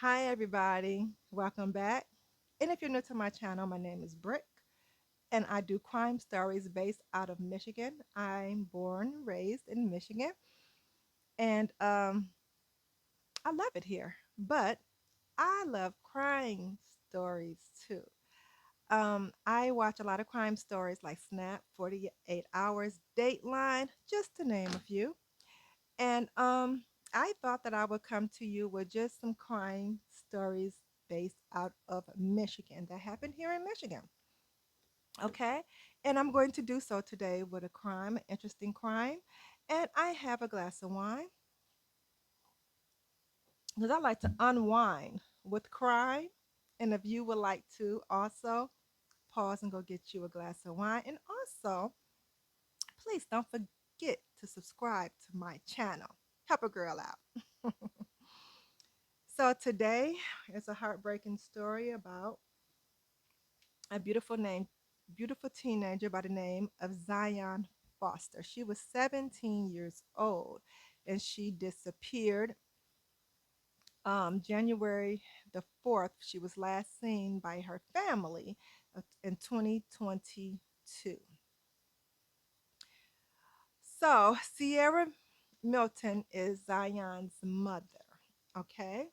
Hi, everybody. Welcome back. And if you're new to my channel, my name is Brick, and I do crime stories based out of Michigan. I'm born and raised in Michigan, and I love it here. But I love crime stories too. I watch a lot of crime stories like Snap, 48 Hours, Dateline, just to name a few. And I thought that I would come to you with just some crime stories based out of Michigan that happened here in Michigan. Okay. And I'm going to do so today with a crime, an interesting crime. And I have a glass of wine because I like to unwind with crime. And if you would like to also pause and go get you a glass of wine. And also, please don't forget to subscribe to my channel. Help a girl out. So today is a heartbreaking story about a beautiful teenager by the name of Zion Foster. She was 17 years old and she disappeared January the 4th. She was last seen by her family in 2022. So Sierra Milton is Zion's mother. Okay.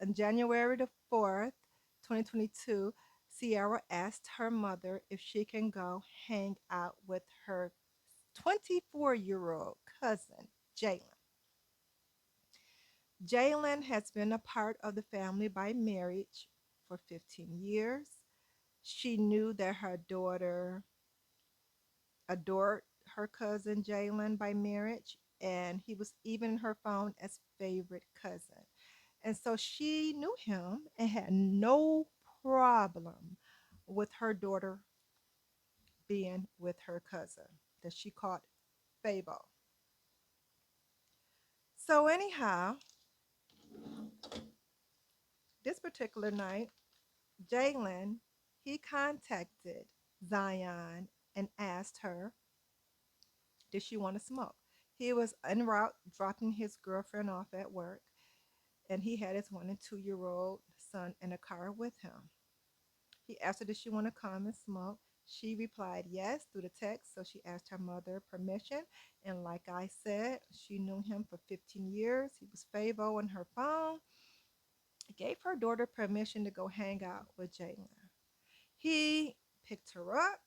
On January the 4th, 2022, Sierra asked her mother if she can go hang out with her 24-year-old cousin, Jalen. Jalen has been a part of the family by marriage for 15 years. She knew that her daughter adored her cousin Jalen by marriage, and he was even in her phone as favorite cousin. And so she knew him and had no problem with her daughter being with her cousin that she called Fabo. So, anyhow, this particular night, Jalen, he contacted Zion and asked her, did she want to smoke? He was en route dropping his girlfriend off at work, and he had his 1 and 2-year-old son in a car with him. He asked her, did she want to come and smoke? She replied yes through the text, so she asked her mother permission. And like I said, she knew him for 15 years. He was Favo on her phone. Gave her daughter permission to go hang out with Jalen. He picked her up,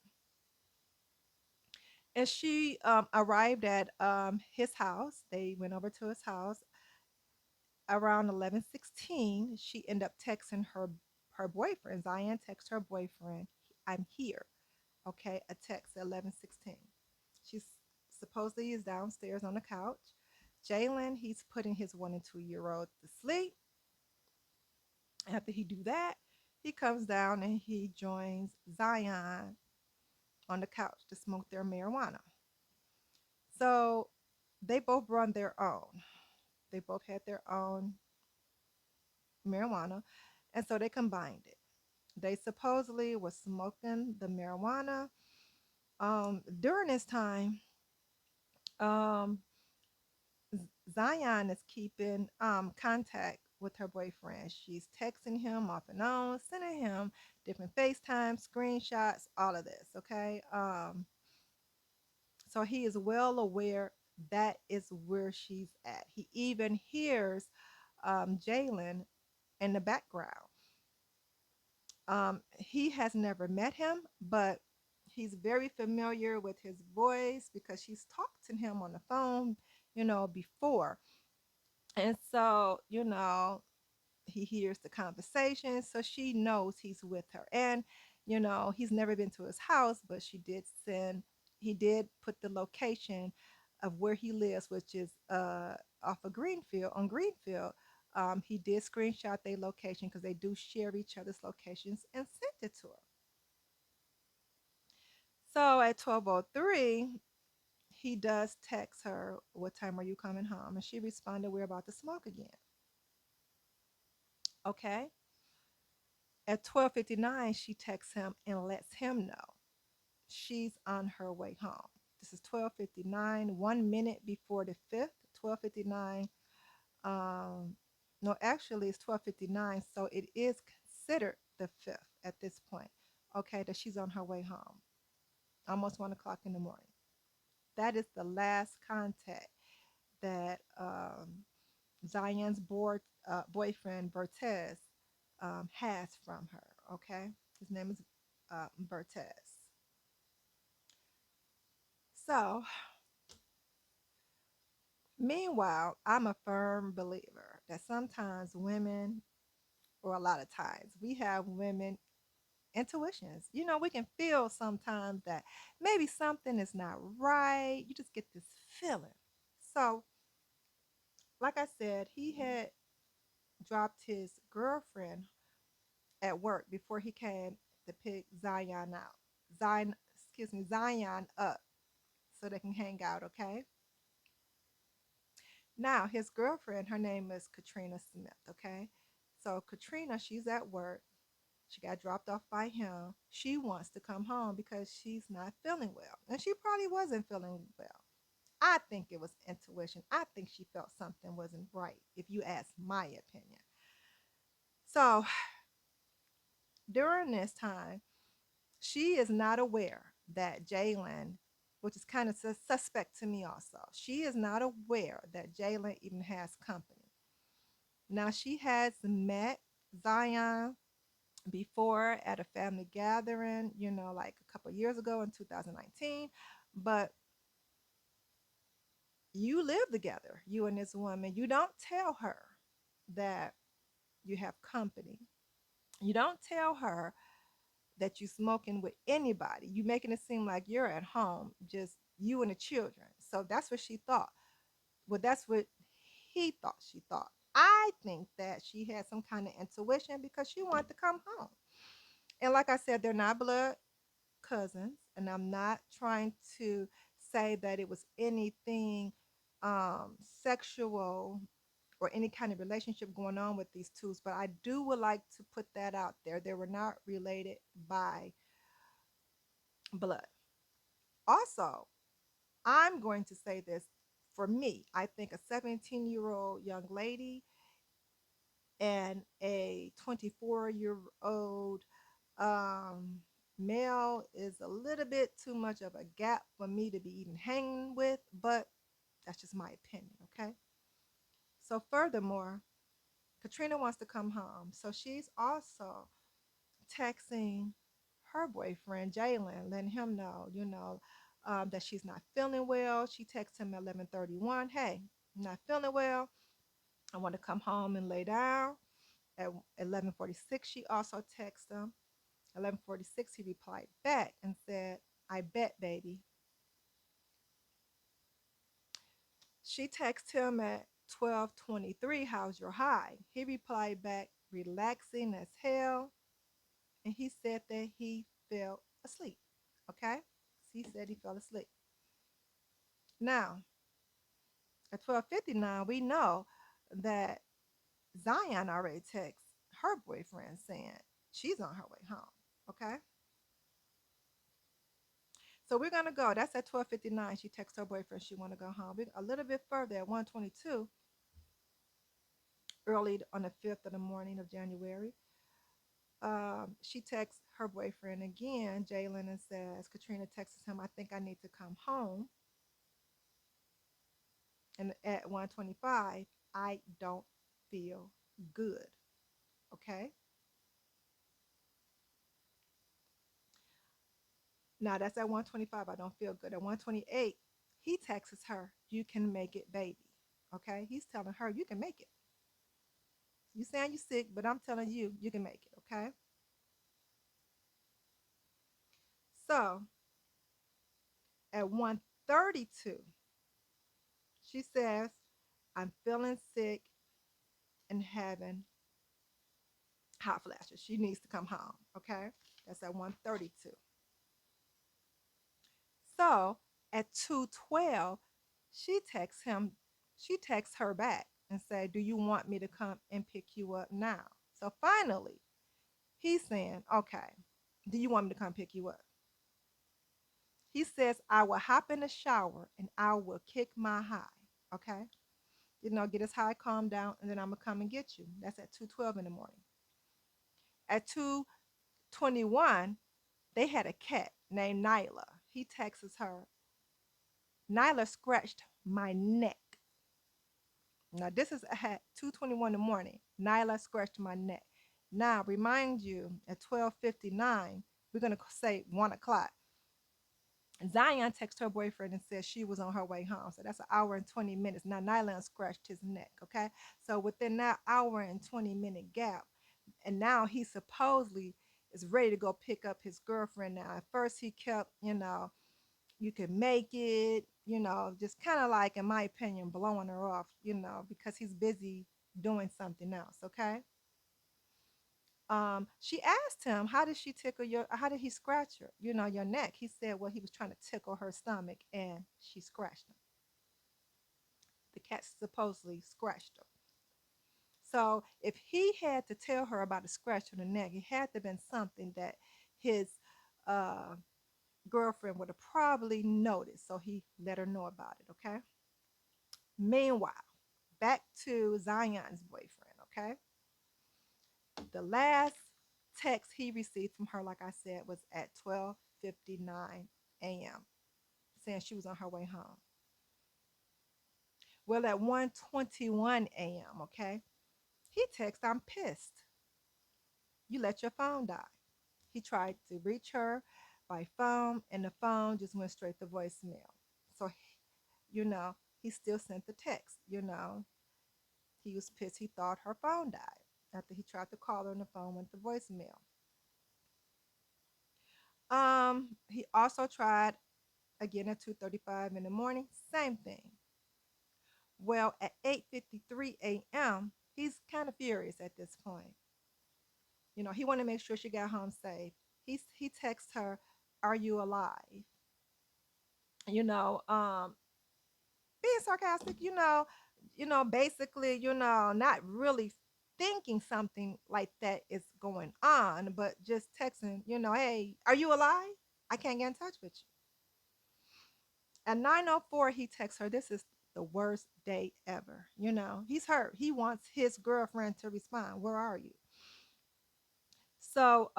and she arrived at his house. They went over to his house around 11:16. She ended up texting her boyfriend. Zion texted her boyfriend, "I'm here." Okay, a text at 11:16. She's supposedly is downstairs on the couch. Jalen, he's putting his 1 and 2-year-old to sleep. After he do that, he comes down and he joins Zion on the couch to smoke their marijuana. So they both run their own. They both had their own marijuana, and so they combined it. They supposedly was smoking the marijuana. During this time, um, Zion is keeping contact with her boyfriend. She's texting him off and on, sending him different FaceTime screenshots, all of this. Okay. So he is well aware that is where she's at. He even hears Jalen in the background. He has never met him, but he's very familiar with his voice because she's talked to him on the phone, before. And so, he hears the conversation, so she knows he's with her. And, he's never been to his house, but he did put the location of where he lives, which is off of Greenfield, on Greenfield. He did screenshot their location because they do share each other's locations and sent it to her. So at 12:03, he does text her, "What time are you coming home?" And she responded, "We're about to smoke again." Okay. At 12:59, she texts him and lets him know she's on her way home. This is 12:59, 1 minute before the 5th, 12:59. Um, No, actually, it's 12:59, so it is considered the fifth at this point. Okay, that she's on her way home, almost 1 o'clock in the morning. That is the last contact that Zion's boyfriend Bertez has from her. Okay, his name is Bertez. So, meanwhile, I'm a firm believer that sometimes women, or a lot of times, we have women intuitions. You know, we can feel sometimes that maybe something is not right. You just get this feeling. So, like I said, he had dropped his girlfriend at work before he came to pick Zion out. Zion up so they can hang out, okay? Now, his girlfriend, her name is Katrina Smith, okay? So, Katrina, she's at work. She got dropped off by him. She wants to come home because she's not feeling well. And she probably wasn't feeling well. I think it was intuition. I think she felt something wasn't right, if you ask my opinion. So during this time, she is not aware that Jalen, which is kind of suspect to me also, she is not aware that Jalen even has company. Now, she has met Zion before at a family gathering, you know, like a couple years ago in 2019. But you live together, you and this woman. You don't tell her that you have company. You don't tell her that you're smoking with anybody. You making it seem like you're at home, just you and the children. So that's what she thought. Well, that's what he thought she thought. I think that she had some kind of intuition because she wanted to come home. And like I said, they're not blood cousins, and I'm not trying to say that it was anything sexual or any kind of relationship going on with these two, but I do would like to put that out there. They were not related by blood. Also, I'm going to say this for me. I think a 17-year-old young lady and a 24-year-old um, male is a little bit too much of a gap for me to be even hanging with, but that's just my opinion, okay? So, furthermore, Katrina wants to come home. So, she's also texting her boyfriend, Jalen, letting him know, that she's not feeling well. She texts him at 11:31. Hey, I'm not feeling well. I want to come home and lay down. At 11:46, she also texted him. 11:46, he replied back and said, I bet, baby. She texted him at 12:23, how's your high? He replied back, relaxing as hell. And he said that he fell asleep. Okay? He said he fell asleep. Now, at 12:59, we know that Zion already texted her boyfriend saying she's on her way home. Okay? So we're gonna go. That's at 12:59. She texts her boyfriend she want to go home. A little bit further at 1:22, early on the 5th of the morning of January. She texts her boyfriend again, Jalen, and says, Katrina texts him, I think I need to come home. And at 1:25, I don't feel good. Okay. Now that's at 1:25. I don't feel good. At 1:28, he texts her, you can make it, baby. Okay. He's telling her, you can make it. You saying you sick, but I'm telling you, you can make it. Okay. So at 1:32, she says, I'm feeling sick and having hot flashes. She needs to come home. Okay. That's at 1:32. So at 2:12, she texts him, she texts her back and say, do you want me to come and pick you up now? So finally, he's saying, okay, do you want me to come pick you up? He says, I will hop in the shower and I will kick my high. Okay. get his high calm down, and then I'm gonna come and get you. That's at 2:12 in the morning. At 2:21, they had a cat named Nyla. He texts her, Nyla scratched my neck. Now this is at 2:21 in the morning. Nyla scratched my neck. Now remind you at 12:59, we're gonna say 1 o'clock. Zion texted her boyfriend and said she was on her way home. So that's an hour and 20 minutes. Now Nyla scratched his neck. Okay. So within that hour and 20-minute gap, and now he supposedly is ready to go pick up his girlfriend. Now at first he kept, you can make it, just kind of like, in my opinion, blowing her off, because he's busy doing something else. Okay. She asked him, how did he scratch your neck? He said, well, he was trying to tickle her stomach and she scratched him. The cat supposedly scratched him. So if he had to tell her about a scratch on the neck, it had to have been something that his uh, girlfriend would have probably noticed. So he let her know about it. Okay. Meanwhile, back to Zion's boyfriend. Okay. The last text he received from her, like I said, was at 12:59 a.m. saying she was on her way home. Well, at 1:21 a.m., okay, he texts, I'm pissed. You let your phone die. He tried to reach her by phone, and the phone just went straight to voicemail. So, he still sent the text. He was pissed. He thought her phone died after he tried to call her and the phone went to voicemail. He also tried again at 2:35 in the morning, same thing. Well, at 8:53 a.m., he's kind of furious at this point. He wanted to make sure she got home safe. He texts her, "Are you alive?" You know, being sarcastic. Basically, not really thinking something like that is going on, but just texting. Hey, are you alive? I can't get in touch with you. At 9:04, he texts her, this is the worst day ever. He's hurt. He wants his girlfriend to respond. Where are you? So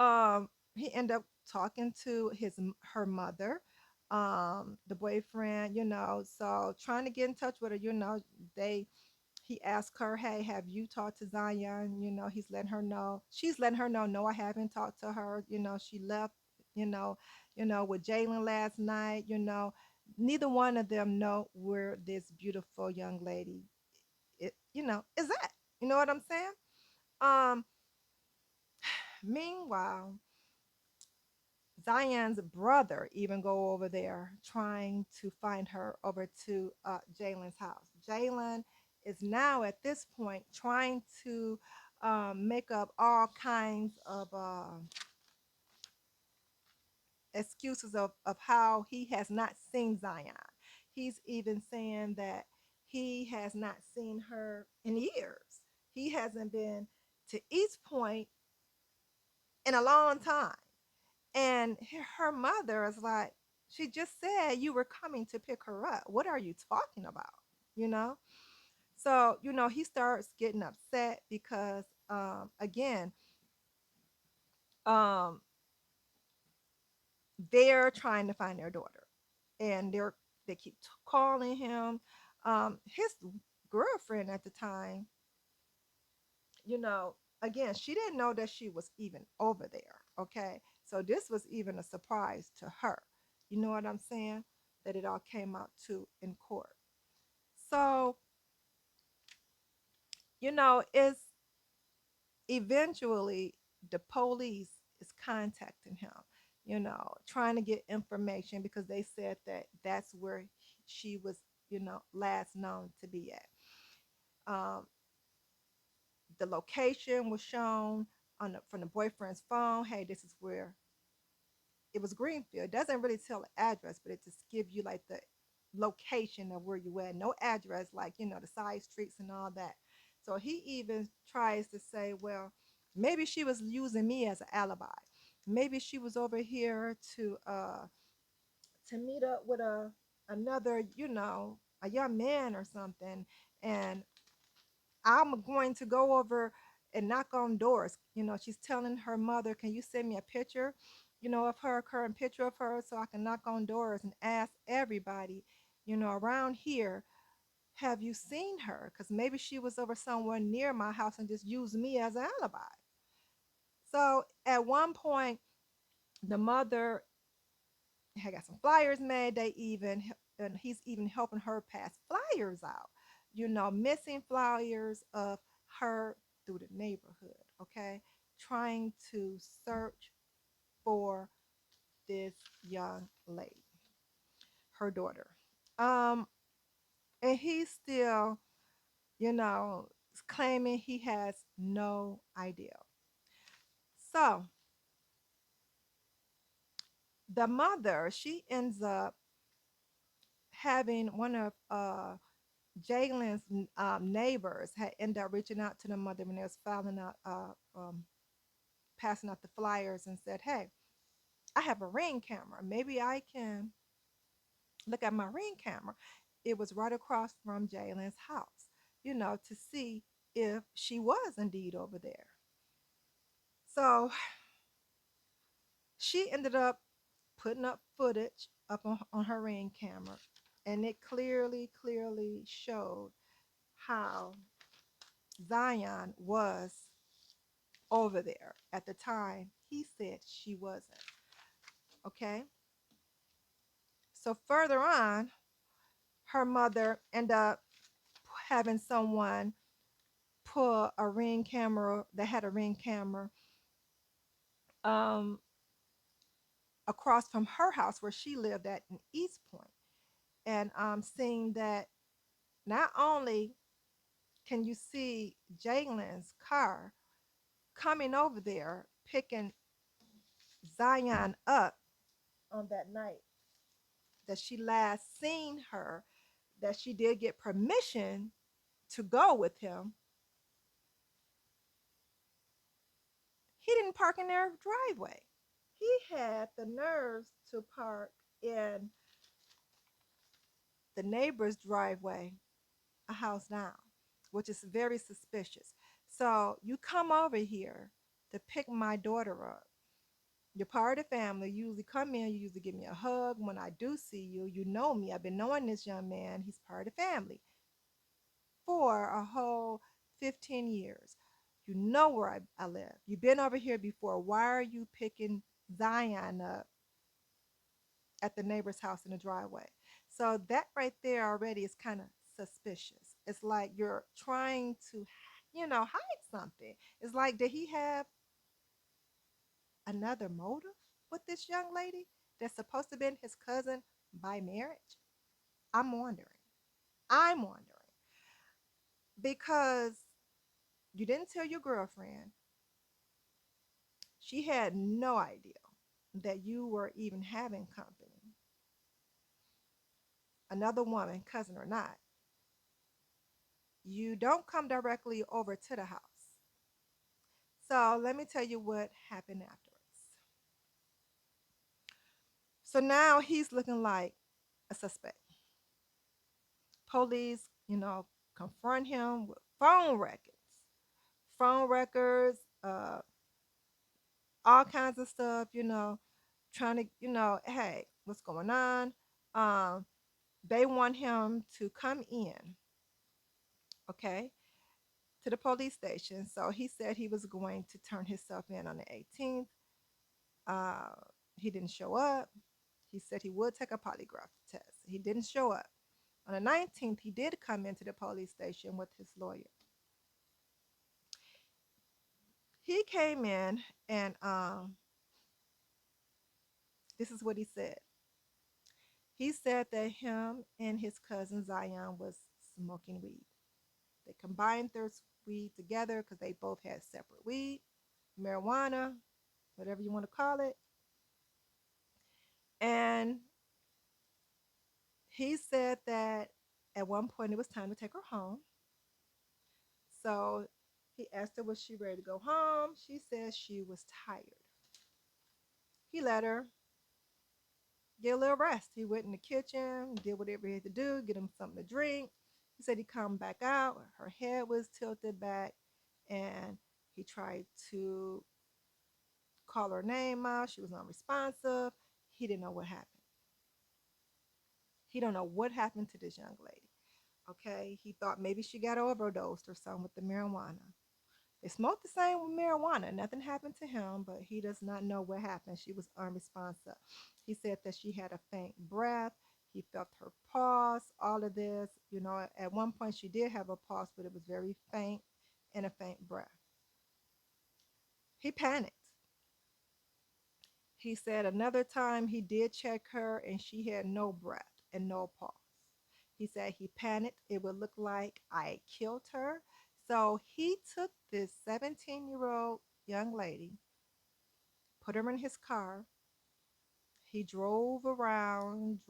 he ended up talking to her mother, the boyfriend, so trying to get in touch with her, they he asked her, hey, have you talked to Zion? He's letting her know. She's letting her know, no, I haven't talked to her. She left, with Jalen last night. Neither one of them know where this beautiful young lady, is at. You know what I'm saying? Um, Meanwhile, Zion's brother even go over there trying to find her over to Jalen's house. Jalen is now at this point trying to make up all kinds of excuses of how he has not seen Zion. He's even saying that he has not seen her in years. He hasn't been to East Point in a long time. And her mother is like, she just said you were coming to pick her up. What are you talking about? You know? So, he starts getting upset because, again, um, they're trying to find their daughter and they keep calling him. His girlfriend at the time, you know, again, she didn't know that she was even over there. Okay. So this was even a surprise to her. You know what I'm saying? That it all came out to in court. So, it's eventually the police is contacting him, trying to get information because they said that that's where she was, last known to be at. The location was shown from the boyfriend's phone. Hey, this is where it was. Greenfield. It doesn't really tell the address, but it just gives you like the location of where you at. No address, like the side streets and all that. So he even tries to say, well, maybe she was using me as an alibi. Maybe she was over here to meet up with another, a young man or something, and I'm going to go over and knock on doors. She's telling her mother, can you send me a picture, of her, a current picture of her, so I can knock on doors and ask everybody, around here, have you seen her? Because maybe she was over somewhere near my house and just used me as an alibi. So at one point, the mother had got some flyers made. And he's even helping her pass flyers out, missing flyers of her through the neighborhood, okay, trying to search for this young lady, her daughter. Um, and he's still, you know, claiming he has no idea. So the mother, she ends up having one of Jalen's neighbors had ended up reaching out to the mother when they was filing out, passing out the flyers, and said, "Hey, I have a ring camera. Maybe I can look at my ring camera." It was right across from Jalen's house, to see if she was indeed over there. So she ended up putting up footage up on her ring camera, and it clearly showed how Zion was over there at the time he said she wasn't. Okay. So further on, her mother ended up having someone pull a ring camera that had a ring camera um, across from her house where she lived at in East Point, and seeing that not only can you see Jalen's car coming over there, picking Zion up on that night that she last seen her, that she did get permission to go with him. He didn't park in their driveway. He had the nerves to park in the neighbor's driveway, a house down, which is very suspicious. So you come over here to pick my daughter up. You're part of the family. You usually come in, you usually give me a hug. When I do see you, you know me. I've been knowing this young man. He's part of the family for a whole 15 years. You know where I live. You've been over here before. Why are you picking Zion up at the neighbor's house in the driveway? So that right there already is kind of suspicious. It's like you're trying to, hide something. It's like, did he have another motive with this young lady that's supposed to have been his cousin by marriage? I'm wondering. I'm wondering because you didn't tell your girlfriend. She had no idea that you were even having company. Another woman, cousin or not. You don't come directly over to the house. So let me tell you what happened afterwards. So now he's looking like a suspect. Police, confront him with phone records, all kinds of stuff, trying to, hey, what's going on? Um, they want him to come in, okay, to the police station. So he said he was going to turn himself in on the 18th. Uh, he didn't show up. He said he would take a polygraph test. He didn't show up. On the 19th, he did come into the police station with his lawyer. He came in, and this is what he said. He said that him and his cousin Zion was smoking weed. They combined their weed together because they both had separate weed, marijuana, whatever you want to call it. And he said that at one point it was time to take her home. So he asked her, was she ready to go home? She said she was tired. He let her. get a little rest. He went in the kitchen, did whatever he had to do, get him something to drink. He said he come back out. Her head was tilted back, and he tried to call her name out. She was unresponsive. He didn't know what happened. He don't know what happened to this young lady. Okay, he thought maybe she got overdosed or something with the marijuana. They smoked the same with marijuana. Nothing happened to him, but he does not know what happened. She was unresponsive. He said that she had a faint breath. He felt her pulse, all of this. You know, at one point she did have a pulse, but it was very faint and a faint breath. He panicked. He said another time he did check her and she had no breath and no pulse. He said he panicked. It would look like I killed her. So he took this 17-year-old young lady, put her in his car. He drove around,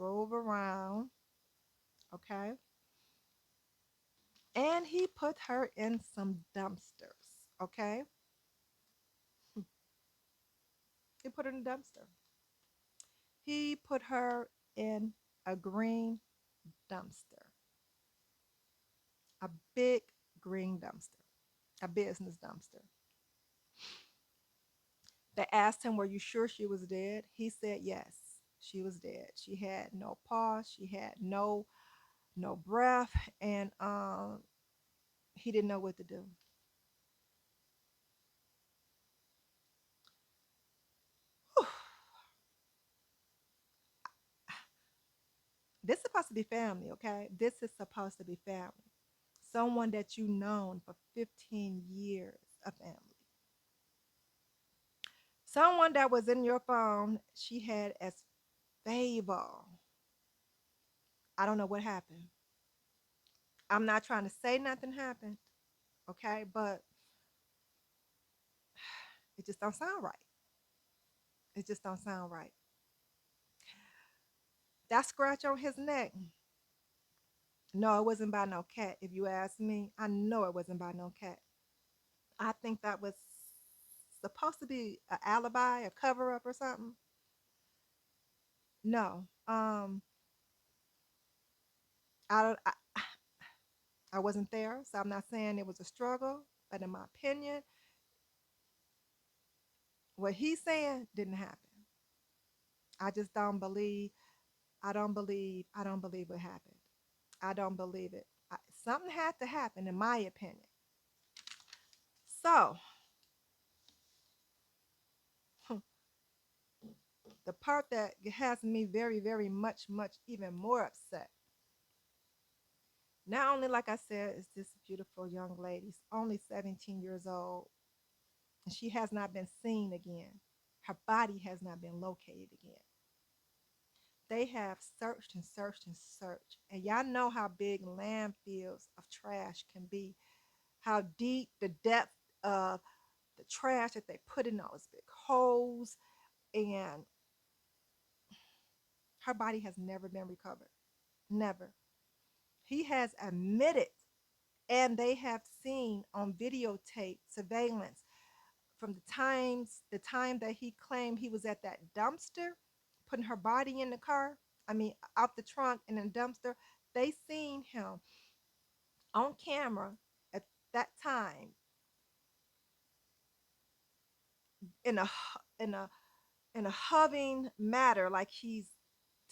okay? And he put her in some dumpsters, okay? He put her in a dumpster. He put her in a green dumpster, a big green dumpster, a business dumpster. They asked him, "Were you sure she was dead?" He said, "Yes, she was dead. She had no pulse. She had no breath, and he didn't know what to do." This is supposed to be family, okay? This is supposed to be family. Someone that you've known for 15 years of family. Someone that was in your phone, she had as favor. I don't know what happened. I'm not trying to say nothing happened, okay? But it just don't sound right. It just don't sound right. That scratch on his neck. No, it wasn't by no cat. If you ask me, I know it wasn't by no cat. I think that was supposed to be an alibi, a cover up or something. No, I I wasn't there, so I'm not saying it was a struggle. But in my opinion, what he's saying didn't happen. I just don't believe. I don't believe what happened. I don't believe it. Something had to happen, in my opinion. So the part that has me very, very much even more upset. Not only, like I said, is this beautiful young lady, only 17 years old, and she has not been seen again. Her body has not been located again. They have searched and searched and searched. And y'all know how big landfills of trash can be, how deep the depth of the trash that they put in those big holes. And her body has never been recovered. Never. He has admitted, and they have seen on videotape surveillance from the time that he claimed he was at that dumpster, putting her body in the car. I mean, out the trunk in a dumpster. They seen him on camera at that time in a in a in a hoving matter, like he's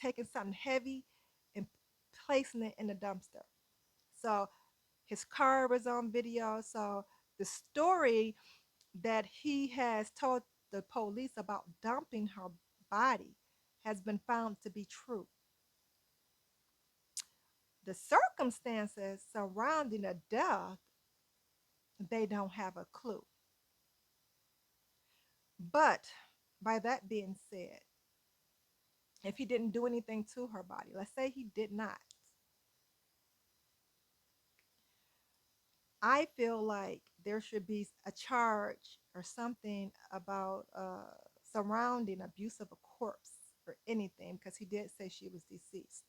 taking something heavy and placing it in the dumpster. So his car was on video. So the story that he has told the police about dumping her body has been found to be true. The circumstances surrounding the death, they don't have a clue. But by that being said, if he didn't do anything to her body, let's say he did not, I feel like there should be a charge or something about surrounding abuse of a corpse or anything, because he did say she was deceased.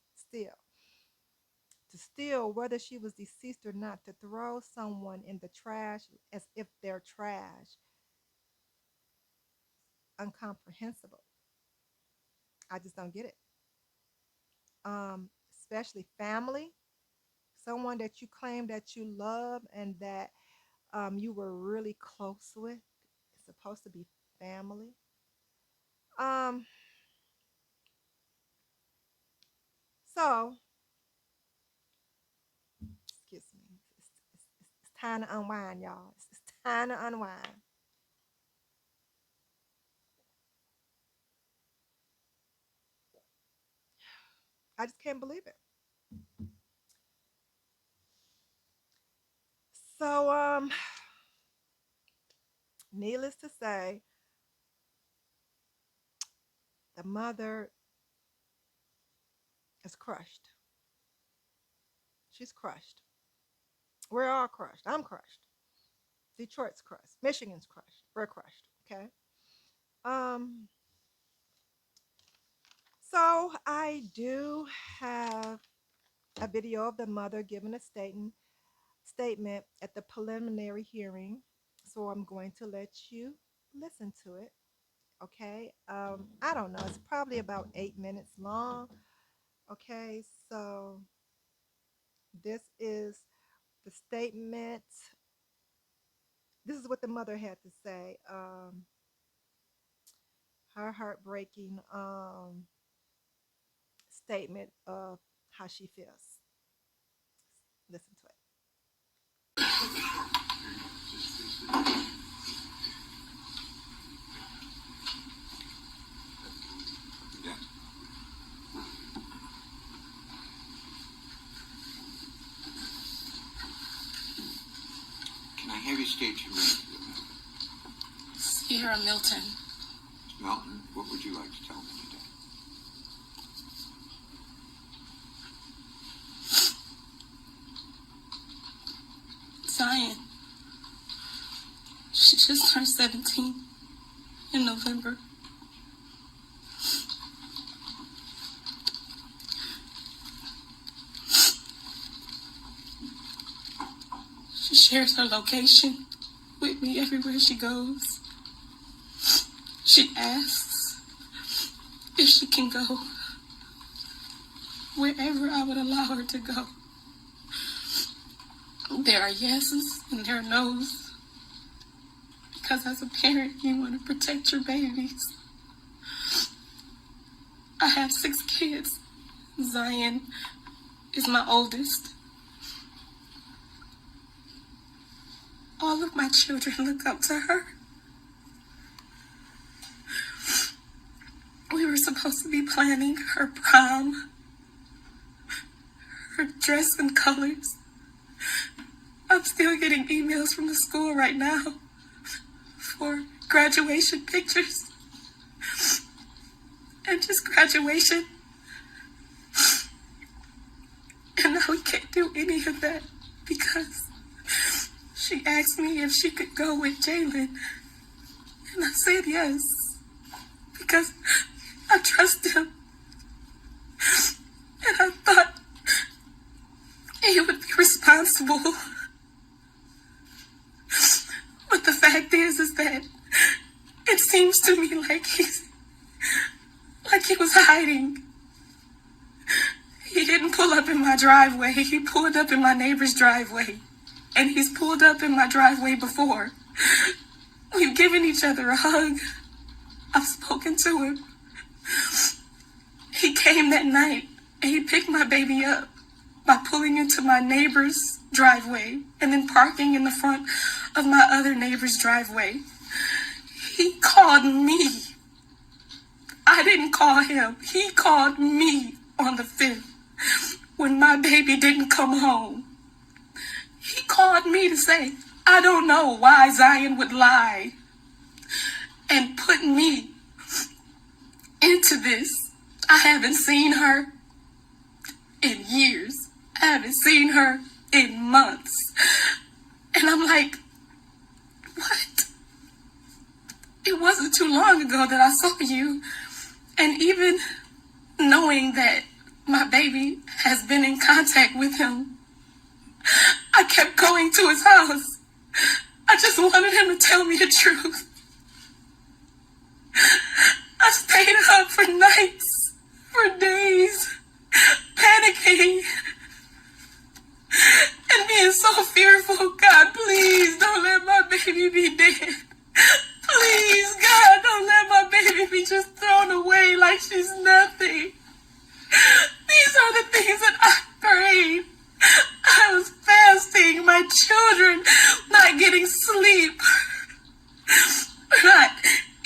Still, whether she was deceased or not, to throw someone in the trash as if they're trash, incomprehensible. I just don't get it. especially family, someone that you claim that you love and that you were really close with. It's supposed to be family. Um, so, excuse me. It's time to unwind, y'all. It's time to unwind. I just can't believe it. So, needless to say, the mother is crushed. She's crushed. We're all crushed. I'm crushed. Detroit's crushed. Michigan's crushed. We're crushed. Okay. Um. So I do have a video of the mother giving a statement at the preliminary hearing. So I'm going to let you listen to it. Okay. I don't know. It's probably about 8 minutes long. Okay. So this is the statement. This is what the mother had to say. Her heartbreaking statement of how she feels. Listen to it. Yeah. Can I have you state your name? Sierra Milton. Miss Melton, what would you like to tell me today? Zion. She just turned 17 in November. She shares her location with me everywhere she goes. She asks if she can go wherever I would allow her to go. There are yeses and there are nos. Because as a parent, you want to protect your babies. I have 6 kids. Zion is my oldest. All of my children look up to her. We were supposed to be planning her prom, her dress and colors. I'm still getting emails from the school right now for graduation pictures and just graduation. And now we can't do any of that because she asked me if she could go with Jalen. And I said yes because I trust him. And I thought he would be responsible. But the fact is that it seems to me like he was hiding. He didn't pull up in my driveway. He pulled up in my neighbor's driveway. And he's pulled up in my driveway before. We've given each other a hug. I've spoken to him. He came that night and he picked my baby up by pulling into my neighbor's driveway and then parking in the front of my other neighbor's driveway. He called me. I didn't call him. He called me on the 5th when my baby didn't come home. He called me to say, I don't know why Zion would lie and put me into this. I haven't seen her in years. I haven't seen her in months. And I'm like, what? It wasn't too long ago that I saw you. And even knowing that my baby has been in contact with him, I kept going to his house. I just wanted him to tell me the truth. I stayed up for nights, for days. panicking and being so fearful. God, please don't let my baby be dead. Please, God, don't let my baby be just thrown away like she's nothing. These are the things that I prayed. I was fasting, my children not getting sleep, not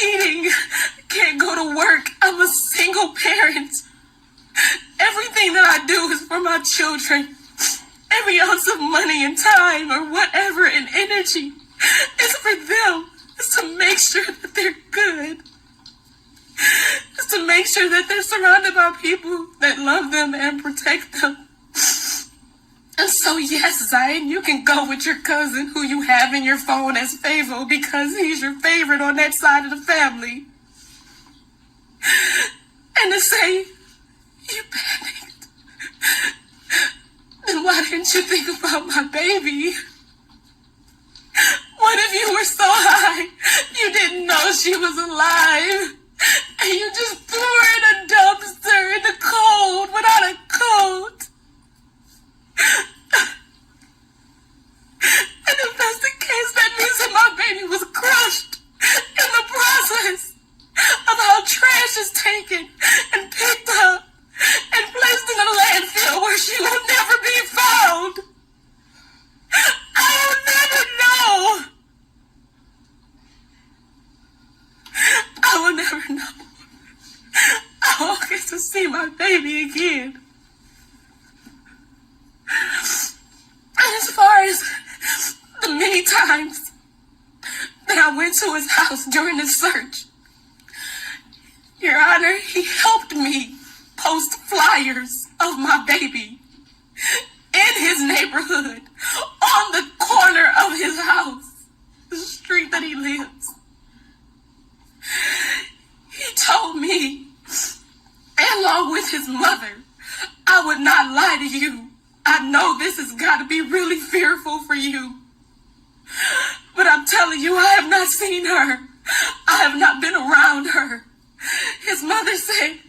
eating, can't go to work. I'm a single parent. Everything that I do is for my children. Every ounce of money and time or whatever and energy is for them. It's to make sure that they're good. It's to make sure that they're surrounded by people that love them and protect them. And so, yes, Zion, you can go with your cousin who you have in your phone as Favo because he's your favorite on that side of the family. And to say, you panicked. Then why didn't you think about my baby? What if you were so high you didn't know she was alive? And you just threw her in a dumpster in the cold without a coat? And if that's the case, that means that my baby was crushed in the process of how trash is taken and picked up and placed in a landfill where she will never be found. I will never know. I will never know. I won't get to see my baby again. And as far as the many times that I went to his house during the search, Your Honor, he helped me post flyers of my baby in his neighborhood, on the corner of his house, the street that he lives. He told me, along with his mother, I would not lie to you. I know this has got to be really fearful for you. But I'm telling you, I have not seen her. I have not been around her. His mother said,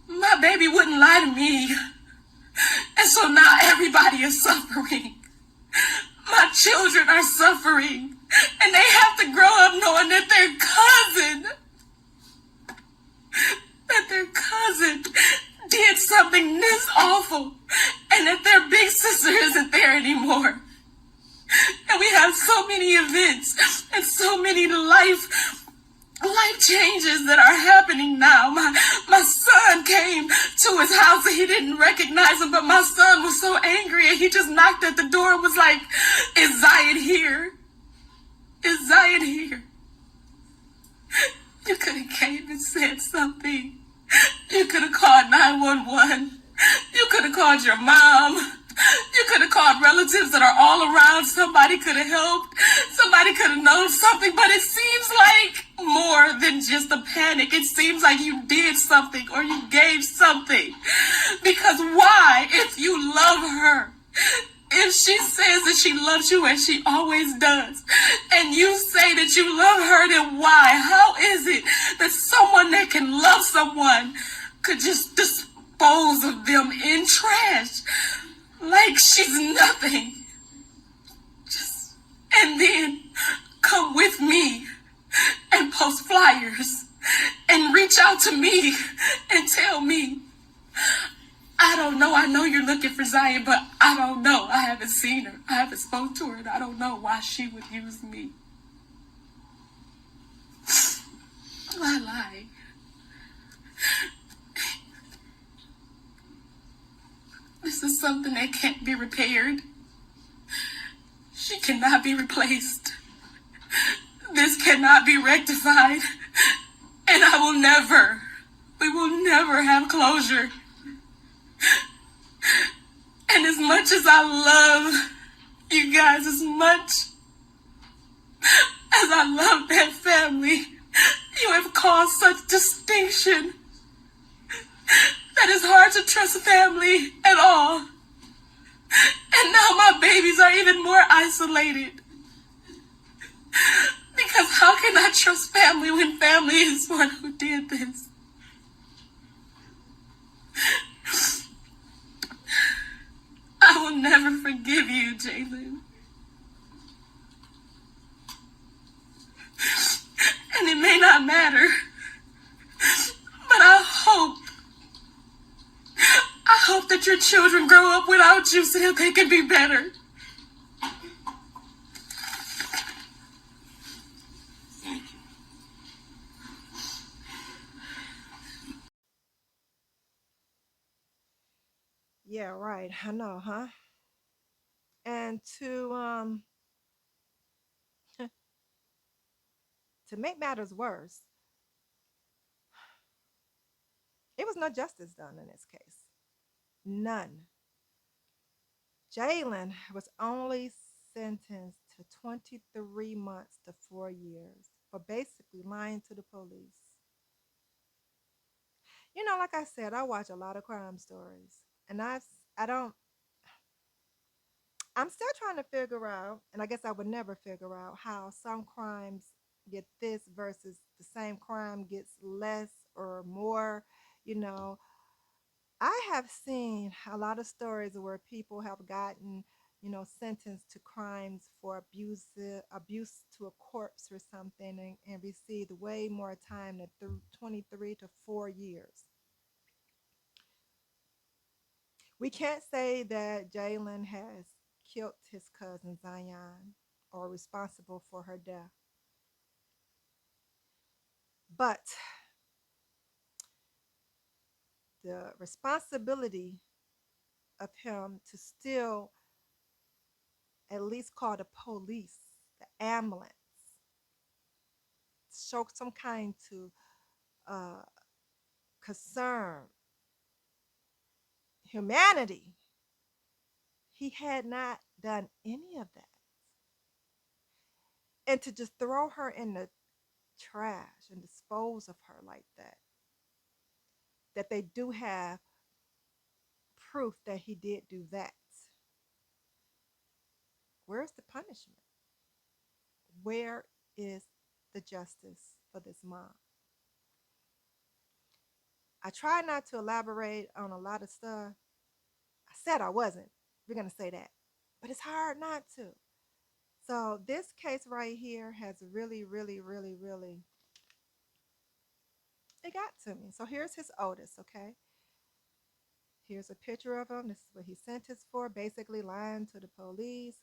my baby wouldn't lie to me. And so now everybody is suffering. My children are suffering. And they have to grow up knowing that their cousin did something this awful. And that their big sister isn't there anymore. And we have so many events and so many life changes that are happening now. My son came to his house and he didn't recognize him, but my son was so angry and he just knocked at the door and was like, is Zion here? Is Zion here? You could have came and said something. You could have called 911. You could have called your mom. You could have called relatives that are all around. Somebody could have helped. Somebody could have known something. But it seems like more than just a panic. It seems like you did something or you gave something. Because why, if you love her, if she says that she loves you and she always does, and you say that you love her, then why? How is it that someone that can love someone could just dispose of them in trash? Like she's nothing. And then come with me and post flyers and reach out to me and tell me, I don't know. I know you're looking for Zion, but I don't know. I haven't seen her. I haven't spoken to her, and I don't know why she would use me. Why lie? This is something that can't be repaired. She cannot be replaced. This cannot be rectified. And we will never have closure. And as much as I love you guys, as much as I love that family, you have caused such distinction that it's hard to trust family at all. And now my babies are even more isolated. Because how can I trust family when family is one who did this? I will never forgive you, Jalen. And it may not matter, but I hope that your children grow up without you so that they can be better. Thank you. Yeah, right. I know, huh? And to make matters worse, it was no justice done in this case. None. Jalen was only sentenced to 23 months to 4 years for basically lying to the police. Like I said, I watch a lot of crime stories, and I don't. I'm still trying to figure out, and I guess I would never figure out how some crimes get this versus the same crime gets less or more. You know, I have seen a lot of stories where people have gotten, sentenced to crimes for abuse to a corpse or something, and received way more time than 23 to 4 years. We can't say that Jalen has killed his cousin Zion or responsible for her death, but the responsibility of him to still at least call the police, the ambulance, show some kind to uh, concern, humanity. He had not done any of that. And to just throw her in the trash and dispose of her like that they do have proof that he did do that. Where's the punishment? Where is the justice for this mom? I try not to elaborate on a lot of stuff. I said I wasn't. We're going to say that. But it's hard not to. So this case right here has really, really, really, really, it got to me. So here's his oldest, okay? Here's a picture of him. This is what he sentenced for, basically lying to the police.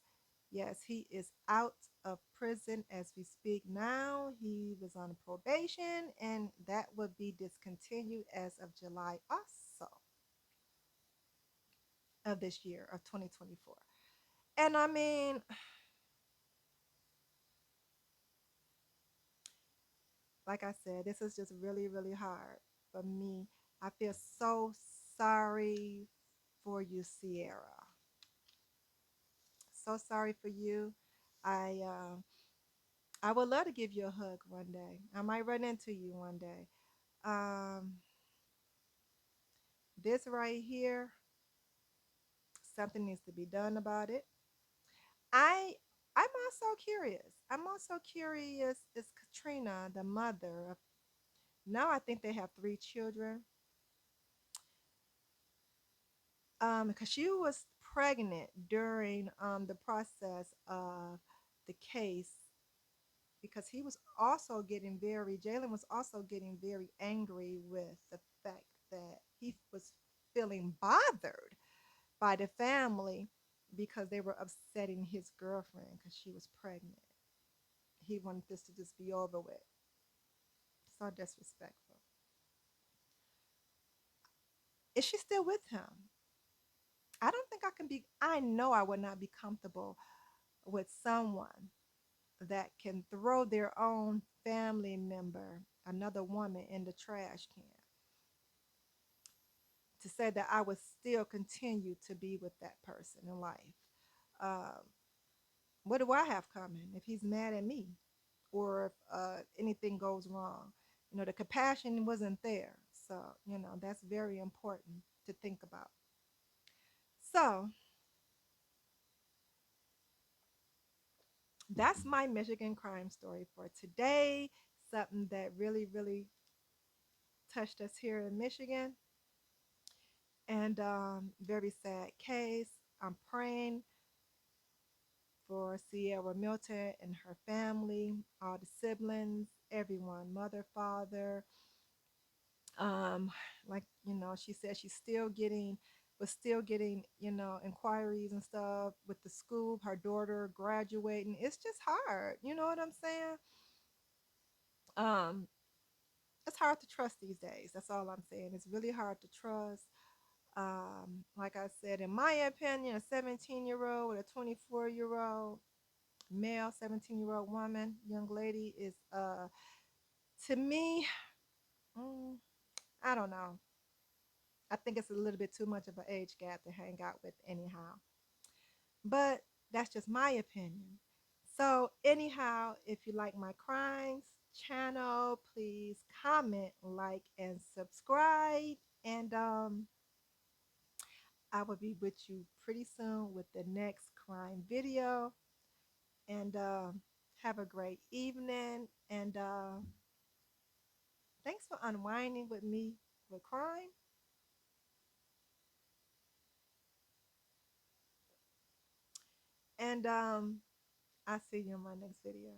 Yes, he is out of prison as we speak now. He was on probation, and that would be discontinued as of July also of this year of 2024. And I mean, like I said, this is just really, really hard for me. I feel so sorry for you, Sierra. So sorry for you. I um I would love to give you a hug one day. I might run into you one day. Um, this right here, something needs to be done about it. I I'm also curious. I'm also curious. Is Katrina the mother of? Now I think they have 3 children. Because she was pregnant during the process of the case, because he was also getting very Jalen was also getting very angry with the fact that he was feeling bothered by the family because they were upsetting his girlfriend because she was pregnant. He wanted this to just be over with. So disrespectful. Is she still with him? I don't think I can be. I know I would not be comfortable with someone that can throw their own family member, another woman, in the trash can, to say that I would still continue to be with that person in life. Um, what do I have coming if he's mad at me, or if anything goes wrong? The compassion wasn't there. So, that's very important to think about. So, that's my Michigan crime story for today. Something that really, really touched us here in Michigan, and very sad case. I'm praying for Sierra Milton and her family, all the siblings, everyone, mother, father. Um, like she said, she's still getting, was still getting, inquiries and stuff with the school. Her daughter graduating. It's just hard. You know what I'm saying? Um, it's hard to trust these days. That's all I'm saying. It's really hard to trust. Like I said, in my opinion, a 17-year-old with a 24-year-old male, 17-year-old woman, young lady is to me, mm, I don't know. I think it's a little bit too much of an age gap to hang out with anyhow. But that's just my opinion. So anyhow, if you like my crimes channel, please comment, like, and subscribe. And I will be with you pretty soon with the next crime video. And have a great evening. And thanks for unwinding with me with crime. And I'll see you in my next video.